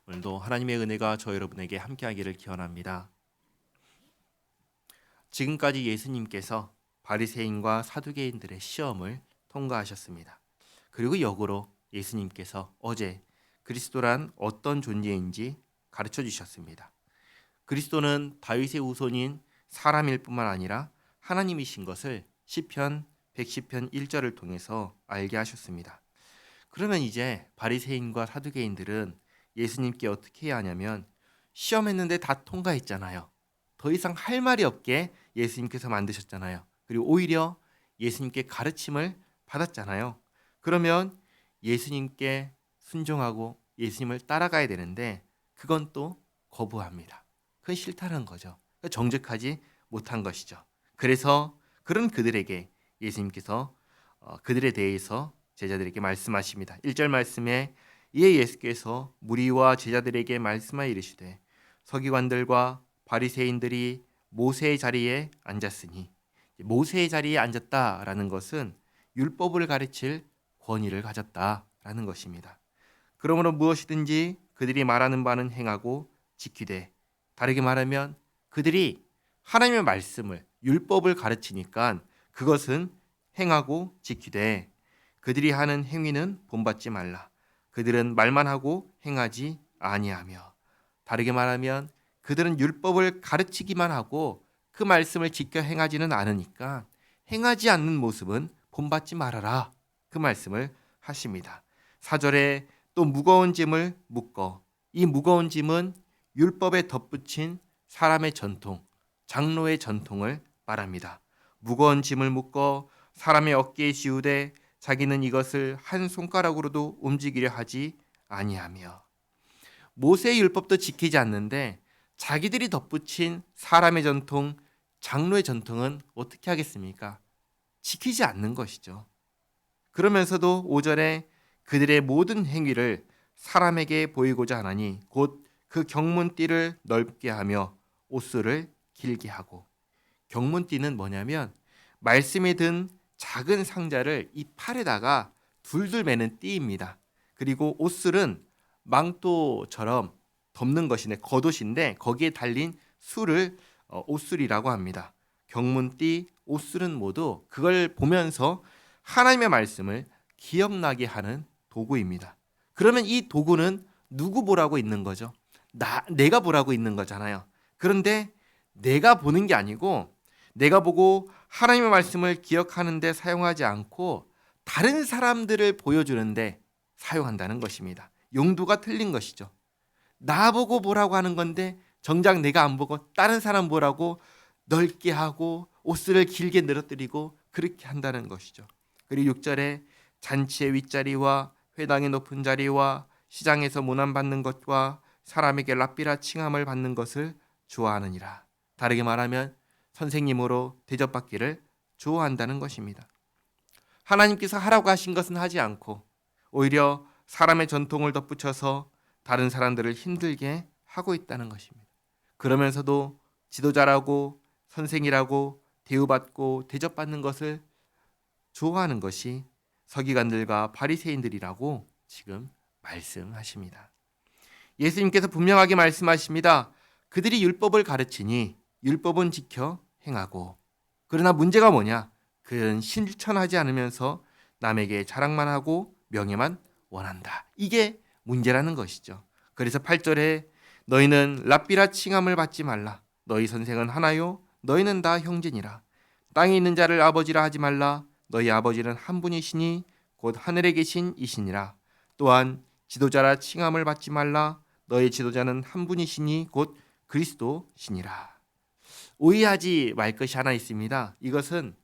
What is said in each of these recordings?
오늘도 하나님의 은혜가 저 여러분에게 함께하기를 기원합니다. 지금까지 예수님께서 바리새인과 사두개인들의 시험을 통과하셨습니다. 그리고 역으로 예수님께서 어제 그리스도란 어떤 존재인지 가르쳐 주셨습니다. 그리스도는 다윗의 후손인 사람일 뿐만 아니라 하나님이신 것을 시편 110편 1절을 통해서 알게 하셨습니다. 그러면 이제 바리새인과 사두개인들은 예수님께 어떻게 해야 하냐면 시험했는데 다 통과했잖아요. 더 이상 할 말이 없게 예수님께서 만드셨잖아요. 그리고 오히려 예수님께 가르침을 받았잖아요. 그러면 예수님께 순종하고 예수님을 따라가야 되는데 그건 또 거부합니다. 그건 싫다는 거죠. 정직하지 못한 것이죠. 그래서 그런 그들에게 예수님께서 그들에 대해서 제자들에게 말씀하십니다. 1절 말씀에 이에 예수께서 무리와 제자들에게 말씀하여 이르시되 서기관들과 바리새인들이 모세의 자리에 앉았으니, 모세의 자리에 앉았다라는 것은 율법을 가르칠 권위를 가졌다라는 것입니다. 그러므로 무엇이든지 그들이 말하는 바는 행하고 지키되, 다르게 말하면 그들이 하나님의 말씀을 율법을 가르치니까 그것은 행하고 지키되 그들이 하는 행위는 본받지 말라. 그들은 말만 하고 행하지 아니하며, 다르게 말하면 그들은 율법을 가르치기만 하고 그 말씀을 지켜 행하지는 않으니까 행하지 않는 모습은 본받지 말아라. 그 말씀을 하십니다. 4절에 또 무거운 짐을 묶어, 이 무거운 짐은 율법에 덧붙인 사람의 전통, 장로의 전통을 말합니다. 무거운 짐을 묶어 사람의 어깨에 씌우되 자기는 이것을 한 손가락으로도 움직이려 하지 아니하며, 모세의 율법도 지키지 않는데 자기들이 덧붙인 사람의 전통, 장로의 전통은 어떻게 하겠습니까? 지키지 않는 것이죠. 그러면서도 5절에 그들의 모든 행위를 사람에게 보이고자 하나니 곧 그 경문띠를 넓게 하며 옷수를 길게 하고, 경문띠는 뭐냐면 말씀에 든 작은 상자를 이 팔에다가 둘둘 매는 띠입니다. 그리고 옷술은 망토처럼 덮는 것인데 겉옷인데 거기에 달린 술을 옷술이라고 합니다. 경문띠, 옷술은 모두 그걸 보면서 하나님의 말씀을 기억나게 하는 도구입니다. 그러면 이 도구는 누구 보라고 있는 거죠? 내가 보라고 있는 거잖아요. 그런데 내가 보는 게 아니고 내가 보고 하나님의 말씀을 기억하는데 사용하지 않고 다른 사람들을 보여주는데 사용한다는 것입니다. 용도가 틀린 것이죠. 나보고 보라고 하는 건데 정작 내가 안 보고 다른 사람 보라고 넓게 하고 옷을 길게 늘어뜨리고 그렇게 한다는 것이죠. 그리고 6절에 잔치의 윗자리와 회당의 높은 자리와 시장에서 문안받는 것과 사람에게 랍비라 칭함을 받는 것을 좋아하느니라. 다르게 말하면 선생님으로 대접받기를 좋아한다는 것입니다. 하나님께서 하라고 하신 것은 하지 않고 오히려 사람의 전통을 덧붙여서 다른 사람들을 힘들게 하고 있다는 것입니다. 그러면서도 지도자라고 선생이라고 대우받고 대접받는 것을 좋아하는 것이 서기관들과 바리새인들이라고 지금 말씀하십니다. 예수님께서 분명하게 말씀하십니다. 그들이 율법을 가르치니 율법은 지켜 행하고, 그러나 문제가 뭐냐? 그는 실천하지 않으면서 남에게 자랑만 하고 명예만 원한다. 이게 문제라는 것이죠. 그래서 8절에 너희는 랍비라 칭함을 받지 말라. 너희 선생은 하나요? 너희는 다 형제니라. 땅에 있는 자를 아버지라 하지 말라. 너희 아버지는 한 분이시니 곧 하늘에 계신 이시니라. 또한 지도자라 칭함을 받지 말라. 너희 지도자는 한 분이시니 곧 그리스도시니라. 오해하지 말 것이 하나 있습니다. 이것은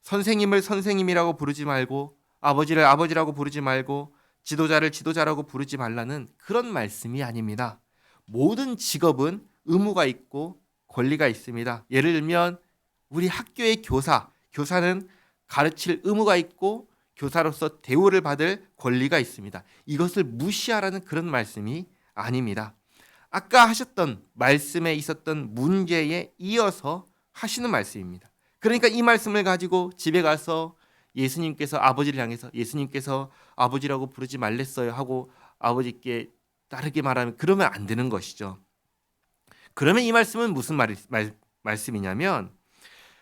선생님을 선생님이라고 부르지 말고 아버지를 아버지라고 부르지 말고 지도자를 지도자라고 부르지 말라는 그런 말씀이 아닙니다. 모든 직업은 의무가 있고 권리가 있습니다. 예를 들면 우리 학교의 교사는 가르칠 의무가 있고 교사로서 대우를 받을 권리가 있습니다. 이것을 무시하라는 그런 말씀이 아닙니다. 아까 하셨던 말씀에 있었던 문제에 이어서 하시는 말씀입니다. 그러니까 이 말씀을 가지고 집에 가서 예수님께서 아버지를 향해서 예수님께서 아버지라고 부르지 말랬어요 하고 아버지께 다르게 말하면 그러면 안 되는 것이죠. 그러면 이 말씀은 무슨 말씀이냐면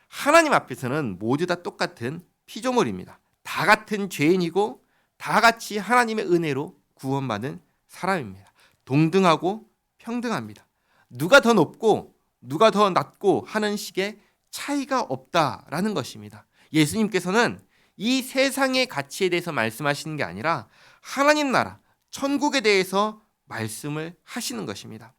하나님 앞에서는 모두 다 똑같은 피조물입니다. 다 같은 죄인이고 다 같이 하나님의 은혜로 구원받은 사람입니다. 동등하고 평등합니다. 누가 더 높고 누가 더 낮고 하는 식의 차이가 없다라는 것입니다. 예수님께서는 이 세상의 가치에 대해서 말씀하시는 게 아니라 하나님 나라, 천국에 대해서 말씀을 하시는 것입니다.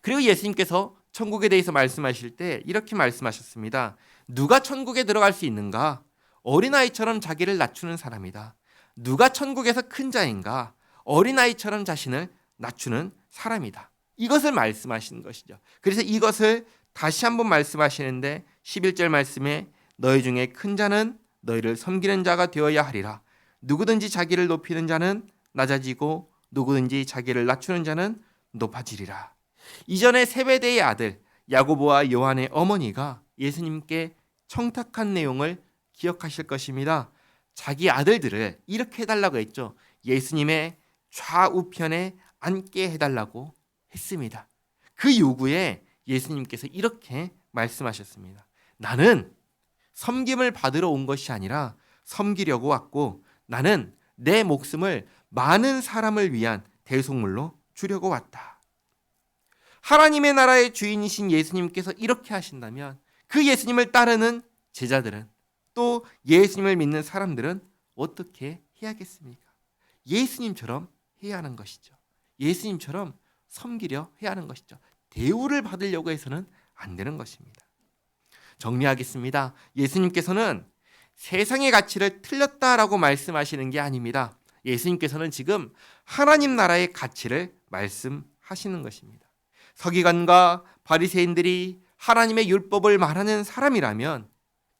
그리고 예수님께서 천국에 대해서 말씀하실 때 이렇게 말씀하셨습니다. 누가 천국에 들어갈 수 있는가? 어린아이처럼 자기를 낮추는 사람이다. 누가 천국에서 큰 자인가? 어린아이처럼 자신을 낮추는 사람이다. 이것을 말씀하시는 것이죠. 그래서 이것을 다시 한번 말씀하시는데 11절 말씀에 너희 중에 큰 자는 너희를 섬기는 자가 되어야 하리라. 누구든지 자기를 높이는 자는 낮아지고 누구든지 자기를 낮추는 자는 높아지리라. 이전에 세베대의 아들 야고보와 요한의 어머니가 예수님께 청탁한 내용을 기억하실 것입니다. 자기 아들들을 이렇게 해달라고 했죠. 예수님의 좌우편에 앉게 해달라고 했습니다. 그 요구에 예수님께서 이렇게 말씀하셨습니다. 나는 섬김을 받으러 온 것이 아니라 섬기려고 왔고 나는 내 목숨을 많은 사람을 위한 대속물로 주려고 왔다. 하나님의 나라의 주인이신 예수님께서 이렇게 하신다면 그 예수님을 따르는 제자들은 또 예수님을 믿는 사람들은 어떻게 해야겠습니까? 예수님처럼 해야 하는 것이죠. 예수님처럼 섬기려 해야 하는 것이죠. 대우를 받으려고 해서는 안 되는 것입니다. 정리하겠습니다. 예수님께서는 세상의 가치를 틀렸다라고 말씀하시는 게 아닙니다. 예수님께서는 지금 하나님 나라의 가치를 말씀하시는 것입니다. 서기관과 바리새인들이 하나님의 율법을 말하는 사람이라면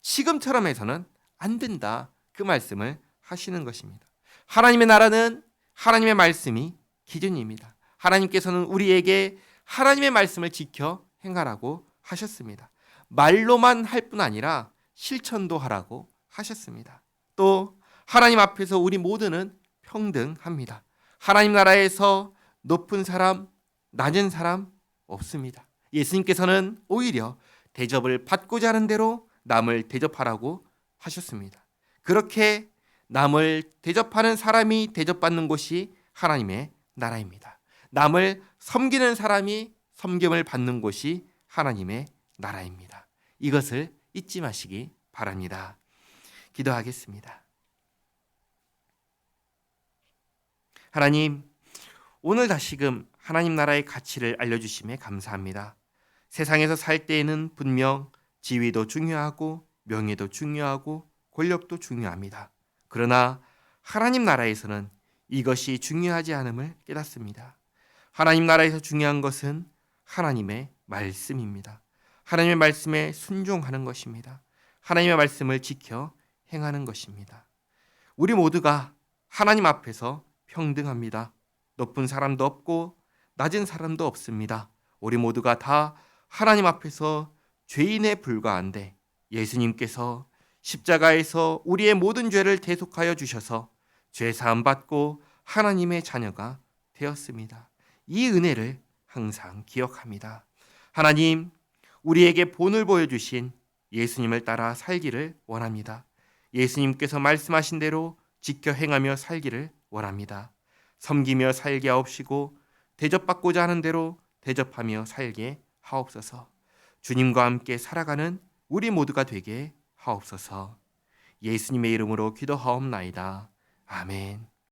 지금처럼 해서는 안 된다. 그 말씀을 하시는 것입니다. 하나님의 나라는 하나님의 말씀이 기준입니다. 하나님께서는 우리에게 하나님의 말씀을 지켜 행하라고 하셨습니다. 말로만 할 뿐 아니라 실천도 하라고 하셨습니다. 또 하나님 앞에서 우리 모두는 평등합니다. 하나님 나라에서 높은 사람, 낮은 사람 없습니다. 예수님께서는 오히려 대접을 받고자 하는 대로 남을 대접하라고 하셨습니다. 그렇게 남을 대접하는 사람이 대접받는 곳이 하나님의 나라입니다. 남을 섬기는 사람이 섬김을 받는 곳이 하나님의 나라입니다. 이것을 잊지 마시기 바랍니다. 기도하겠습니다. 하나님, 오늘 다시금 하나님 나라의 가치를 알려주심에 감사합니다. 세상에서 살 때에는 분명 지위도 중요하고 명예도 중요하고 권력도 중요합니다. 그러나 하나님 나라에서는 이것이 중요하지 않음을 깨닫습니다. 하나님 나라에서 중요한 것은 하나님의 말씀입니다. 하나님의 말씀에 순종하는 것입니다. 하나님의 말씀을 지켜 행하는 것입니다. 우리 모두가 하나님 앞에서 평등합니다. 높은 사람도 없고 낮은 사람도 없습니다. 우리 모두가 다 하나님 앞에서 죄인에 불과한데 예수님께서 십자가에서 우리의 모든 죄를 대속하여 주셔서 죄 사함 받고 하나님의 자녀가 되었습니다. 이 은혜를 항상 기억합니다. 하나님, 우리에게 본을 보여주신 예수님을 따라 살기를 원합니다. 예수님께서 말씀하신 대로 지켜 행하며 살기를 원합니다. 섬기며 살게 하옵시고 대접받고자 하는 대로 대접하며 살게 하옵소서. 주님과 함께 살아가는 우리 모두가 되게 하옵소서. 예수님의 이름으로 기도하옵나이다. 아멘.